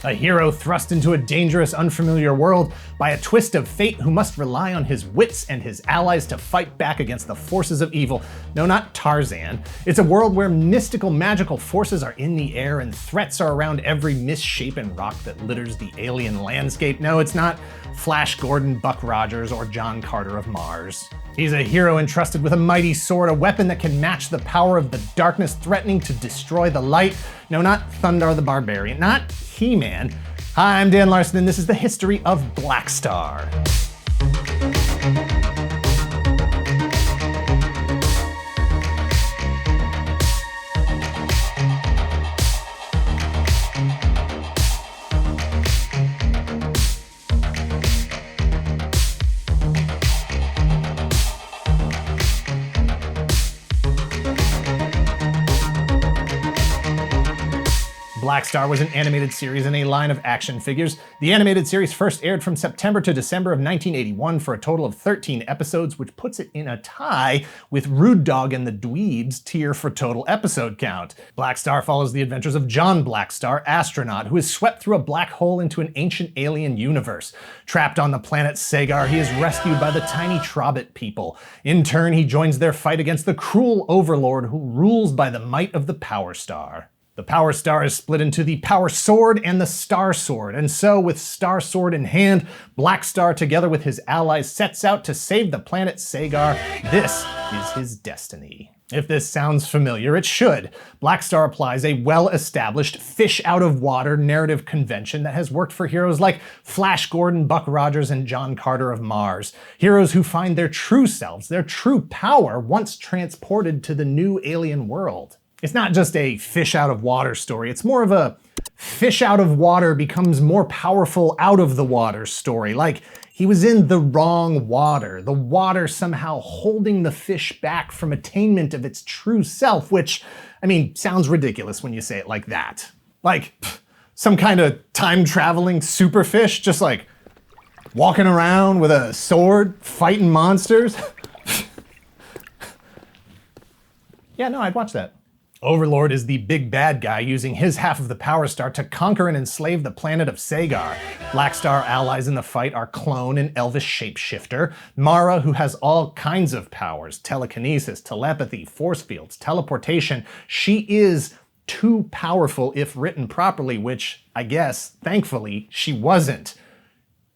A hero thrust into a dangerous, unfamiliar world by a twist of fate who must rely on his wits and his allies to fight back against the forces of evil. No, not Tarzan. It's a world where mystical, magical forces are in the air and threats are around every misshapen rock that litters the alien landscape. No, it's not Flash Gordon, Buck Rogers, or John Carter of Mars. He's a hero entrusted with a mighty sword, a weapon that can match the power of the darkness threatening to destroy the light. No, not Thundar the Barbarian, not He-Man. Hi, I'm Dan Larson, and this is the history of Blackstar. Blackstar was an animated series in a line of action figures. The animated series first aired from September to December of 1981 for a total of 13 episodes, which puts it in a tie with Rude Dog and the Dweebs tier for total episode count. Blackstar follows the adventures of John Blackstar, astronaut, who is swept through a black hole into an ancient alien universe. Trapped on the planet Sagar, he is rescued by the tiny Trobit people. In turn, he joins their fight against the cruel overlord who rules by the might of the Power Star. The Power Star is split into the Power Sword and the Star Sword, and so with Star Sword in hand, Blackstar together with his allies sets out to save the planet Sagar. This is his destiny. If this sounds familiar, it should. Blackstar applies a well-established fish-out-of-water narrative convention that has worked for heroes like Flash Gordon, Buck Rogers, and John Carter of Mars. Heroes who find their true selves, their true power, once transported to the new alien world. It's not just a fish-out-of-water story, it's more of a fish-out-of-water becomes more powerful out-of-the-water story. Like, he was in the wrong water, the water somehow holding the fish back from attainment of its true self, which, I mean, sounds ridiculous when you say it like that. Like, some kind of time-traveling superfish just like walking around with a sword, fighting monsters. Yeah, no, I'd watch that. Overlord is the big bad guy using his half of the Power Star to conquer and enslave the planet of Sagar. Blackstar allies in the fight are Clone, an elvish shapeshifter, Mara, who has all kinds of powers, telekinesis, telepathy, force fields, teleportation. She is too powerful if written properly, which I guess, thankfully, she wasn't.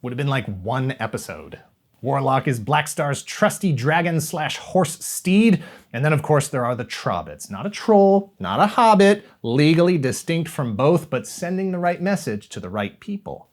Would have been like one episode. Warlock is Blackstar's trusty dragon/horse steed. And then of course there are the Trobits. Not a troll, not a hobbit, legally distinct from both, but sending the right message to the right people.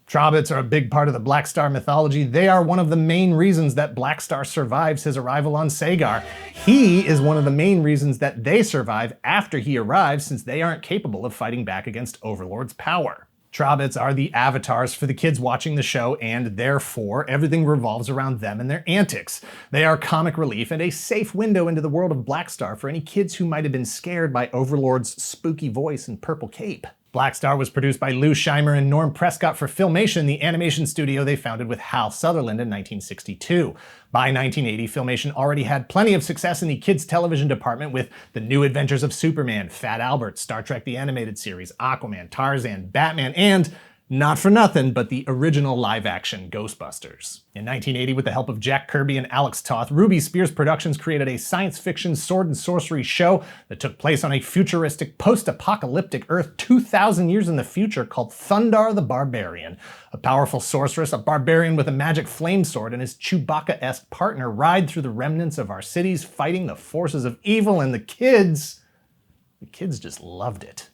Trobits are a big part of the Blackstar mythology. They are one of the main reasons that Blackstar survives his arrival on Sagar. He is one of the main reasons that they survive after he arrives, since they aren't capable of fighting back against Overlord's power. Trobits are the avatars for the kids watching the show, and therefore everything revolves around them and their antics. They are comic relief and a safe window into the world of Blackstar for any kids who might have been scared by Overlord's spooky voice and purple cape. Blackstar was produced by Lou Scheimer and Norm Prescott for Filmation, the animation studio they founded with Hal Sutherland in 1962. By 1980, Filmation already had plenty of success in the kids' television department with The New Adventures of Superman, Fat Albert, Star Trek the Animated Series, Aquaman, Tarzan, Batman, and, not for nothing, but the original live-action Ghostbusters. In 1980, with the help of Jack Kirby and Alex Toth, Ruby Spears Productions created a science fiction sword and sorcery show that took place on a futuristic, post-apocalyptic Earth 2,000 years in the future called Thundar the Barbarian. A powerful sorceress, a barbarian with a magic flame sword, and his Chewbacca-esque partner ride through the remnants of our cities fighting the forces of evil, and the kids just loved it.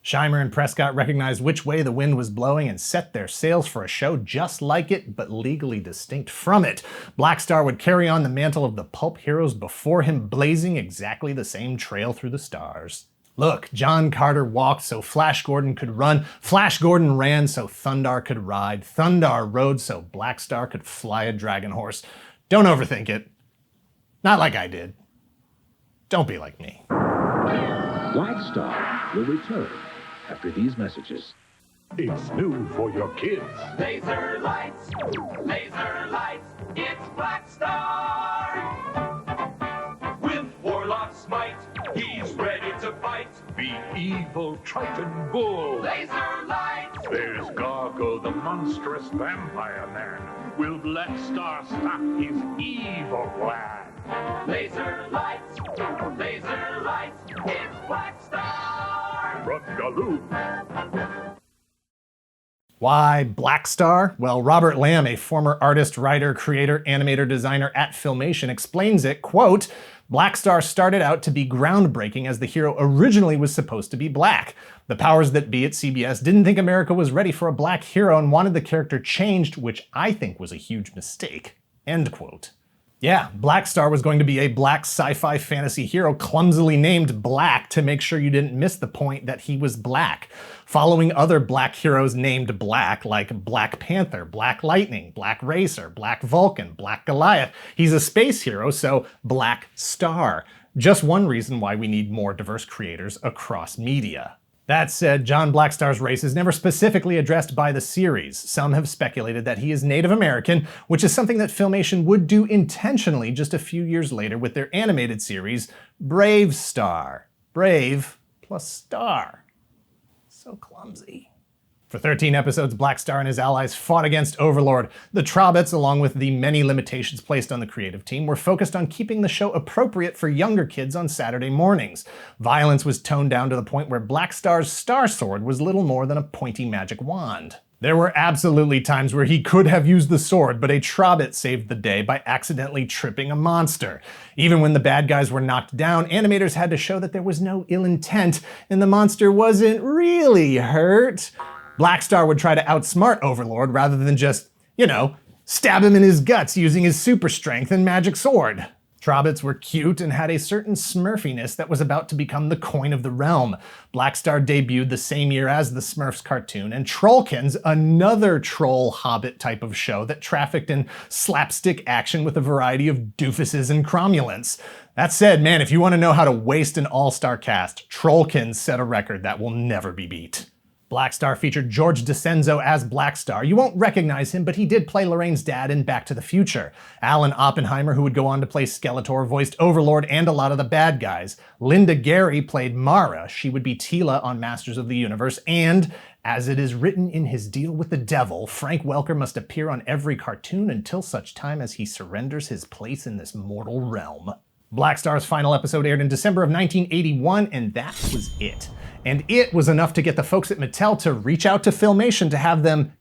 Scheimer and Prescott recognized which way the wind was blowing and set their sails for a show just like it, but legally distinct from it. Blackstar would carry on the mantle of the pulp heroes before him, blazing exactly the same trail through the stars. Look, John Carter walked so Flash Gordon could run, Flash Gordon ran so Thundar could ride, Thundar rode so Blackstar could fly a dragon horse. Don't overthink it. Not like I did. Don't be like me. Blackstar will return after these messages. It's new for your kids. Laser lights, it's Blackstar. With Warlock's might, he's ready to fight. Be evil. powerful Triton bull. Laser lights. There's Gargo, the monstrous vampire man. Will Blackstar stop his evil plan? Laser lights. Laser lights. It's Blackstar. From Galoob. Why Blackstar? Well, Robert Lamb, a former artist, writer, creator, animator, designer at Filmation, explains it, quote, Blackstar started out to be groundbreaking as the hero originally was supposed to be black. The powers that be at CBS didn't think America was ready for a black hero and wanted the character changed, which I think was a huge mistake. End quote. Yeah, Blackstar was going to be a black sci-fi fantasy hero clumsily named Black to make sure you didn't miss the point that he was black, following other black heroes named Black like Black Panther, Black Lightning, Black Racer, Black Vulcan, Black Goliath. He's a space hero, so Black Star. Just one reason why we need more diverse creators across media. That said, John Blackstar's race is never specifically addressed by the series. Some have speculated that he is Native American, which is something that Filmation would do intentionally just a few years later with their animated series, Brave Star. Brave plus star. So clumsy. For 13 episodes, Blackstar and his allies fought against Overlord. The Trobits, along with the many limitations placed on the creative team, were focused on keeping the show appropriate for younger kids on Saturday mornings. Violence was toned down to the point where Blackstar's Star Sword was little more than a pointy magic wand. There were absolutely times where he could have used the sword, but a Trobit saved the day by accidentally tripping a monster. Even when the bad guys were knocked down, animators had to show that there was no ill intent, and the monster wasn't really hurt. Blackstar would try to outsmart Overlord rather than just, stab him in his guts using his super strength and magic sword. Trobits were cute and had a certain smurfiness that was about to become the coin of the realm. Blackstar debuted the same year as the Smurfs cartoon, and Trollkins, another troll hobbit type of show that trafficked in slapstick action with a variety of doofuses and cromulents. That said, man, if you want to know how to waste an all-star cast, Trollkins set a record that will never be beat. Blackstar featured George DeCenzo as Blackstar. You won't recognize him, but he did play Lorraine's dad in Back to the Future. Alan Oppenheimer, who would go on to play Skeletor, voiced Overlord and a lot of the bad guys. Linda Gary played Mara. She would be Teela on Masters of the Universe. And, as it is written in his deal with the devil, Frank Welker must appear on every cartoon until such time as he surrenders his place in this mortal realm. Blackstar's final episode aired in December of 1981, and that was it. And it was enough to get the folks at Mattel to reach out to Filmation to have them,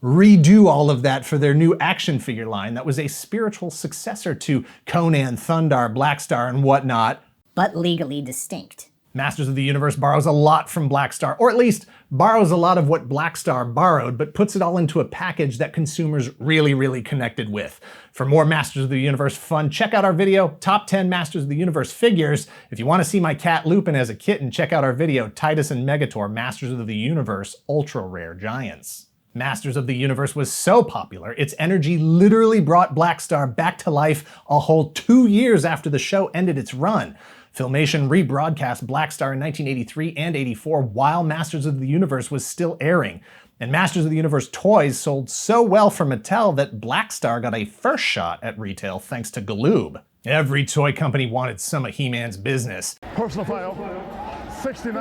redo all of that for their new action figure line that was a spiritual successor to Conan, Thundar, Blackstar, and whatnot. But legally distinct. Masters of the Universe borrows a lot from Blackstar, or at least borrows a lot of what Blackstar borrowed, but puts it all into a package that consumers really connected with. For more Masters of the Universe fun, check out our video, Top 10 Masters of the Universe Figures. If you want to see my cat Lupin as a kitten, check out our video, Titus and Megator, Masters of the Universe Ultra Rare Giants. Masters of the Universe was so popular, its energy literally brought Blackstar back to life a whole 2 years after the show ended its run. Filmation rebroadcast Blackstar in 1983 and 84 while Masters of the Universe was still airing. And Masters of the Universe toys sold so well for Mattel that Blackstar got a first shot at retail thanks to Galoob. Every toy company wanted some of He-Man's business. Personal file, 69,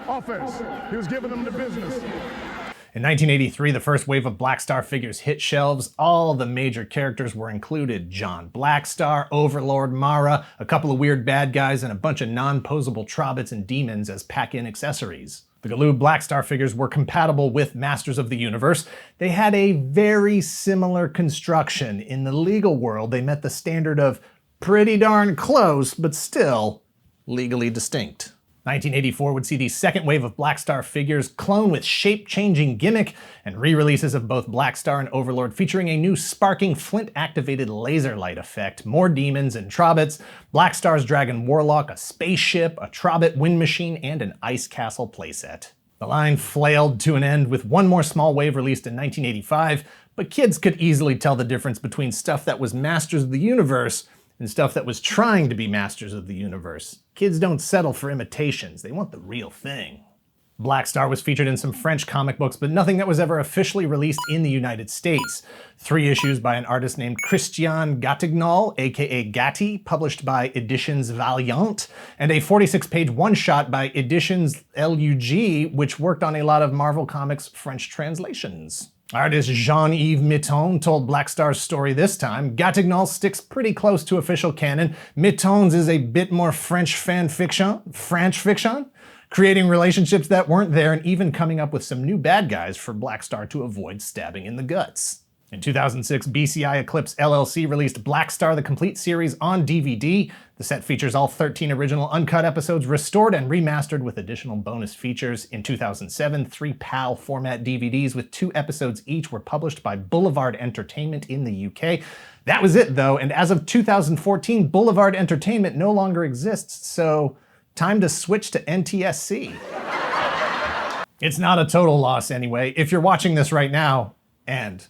offense. He was giving them the business. In 1983, the first wave of Blackstar figures hit shelves. All the major characters were included. John Blackstar, Overlord, Mara, a couple of weird bad guys, and a bunch of non-posable Trobits and demons as pack-in accessories. The Galoob Blackstar figures were compatible with Masters of the Universe. They had a very similar construction. In the legal world, they met the standard of pretty darn close, but still legally distinct. 1984 would see the second wave of Blackstar figures, clone with shape-changing gimmick, and re-releases of both Blackstar and Overlord featuring a new sparking flint-activated laser light effect, more demons and Trobits, Blackstar's Dragon Warlock, a spaceship, a Trobit wind machine, and an ice castle playset. The line flailed to an end with one more small wave released in 1985, but kids could easily tell the difference between stuff that was Masters of the Universe and stuff that was trying to be Masters of the Universe. Kids don't settle for imitations, they want the real thing. Blackstar was featured in some French comic books, but nothing that was ever officially released in the United States. 3 issues by an artist named Christian Gattignol, aka Gatti, published by Editions Valiant, and a 46-page one-shot by Editions LUG, which worked on a lot of Marvel Comics French translations. Artist Jean-Yves Mitton told Blackstar's story this time. Gattignol sticks pretty close to official canon. Mitton's is a bit more French fan fiction, creating relationships that weren't there and even coming up with some new bad guys for Blackstar to avoid stabbing in the guts. In 2006, BCI Eclipse LLC released Blackstar the Complete Series on DVD. The set features all 13 original uncut episodes restored and remastered with additional bonus features. In 2007, 3 PAL format DVDs with 2 episodes each were published by Boulevard Entertainment in the UK. That was it though, and as of 2014, Boulevard Entertainment no longer exists, so time to switch to NTSC. It's not a total loss anyway. If you're watching this right now, and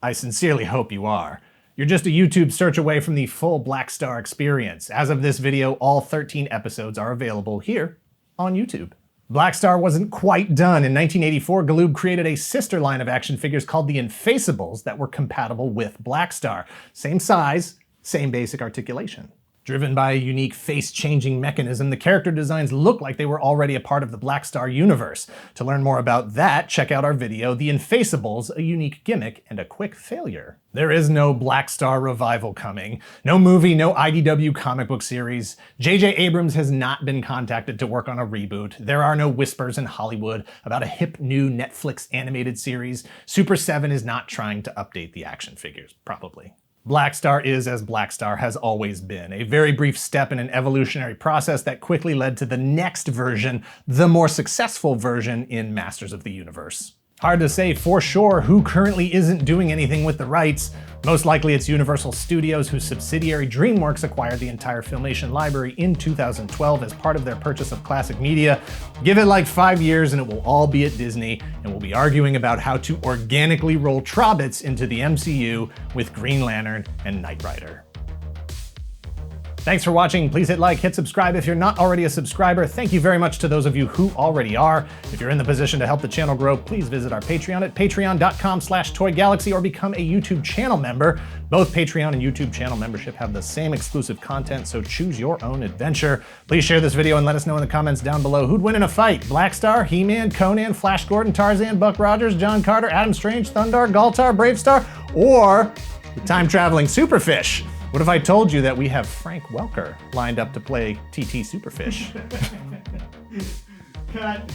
I sincerely hope you are, you're just a YouTube search away from the full Blackstar experience. As of this video, all 13 episodes are available here on YouTube. Blackstar wasn't quite done. In 1984, Galoob created a sister line of action figures called the Infaceables that were compatible with Blackstar. Same size, same basic articulation. Driven by a unique face-changing mechanism, the character designs look like they were already a part of the Blackstar universe. To learn more about that, check out our video, The Infaceables, a unique gimmick and a quick failure. There is no Blackstar revival coming. No movie, no IDW comic book series. J.J. Abrams has not been contacted to work on a reboot. There are no whispers in Hollywood about a hip new Netflix animated series. Super 7 is not trying to update the action figures, probably. Blackstar is as Blackstar has always been, a very brief step in an evolutionary process that quickly led to the next version, the more successful version in Masters of the Universe. Hard to say for sure who currently isn't doing anything with the rights. Most likely it's Universal Studios, whose subsidiary DreamWorks acquired the entire Filmation library in 2012 as part of their purchase of Classic Media. Give it like 5 years and it will all be at Disney, and we'll be arguing about how to organically roll Trobbits into the MCU with Green Lantern and Knight Rider. Thanks for watching. Please hit like, hit subscribe if you're not already a subscriber. Thank you very much to those of you who already are. If you're in the position to help the channel grow, please visit our Patreon at patreon.com/toygalaxy or become a YouTube channel member. Both Patreon and YouTube channel membership have the same exclusive content, so choose your own adventure. Please share this video and let us know in the comments down below who'd win in a fight. Blackstar, He-Man, Conan, Flash Gordon, Tarzan, Buck Rogers, John Carter, Adam Strange, Thundar, Galtar, Bravestar, or the time-traveling Superfish. What if I told you that we have Frank Welker lined up to play TT Superfish? Cut.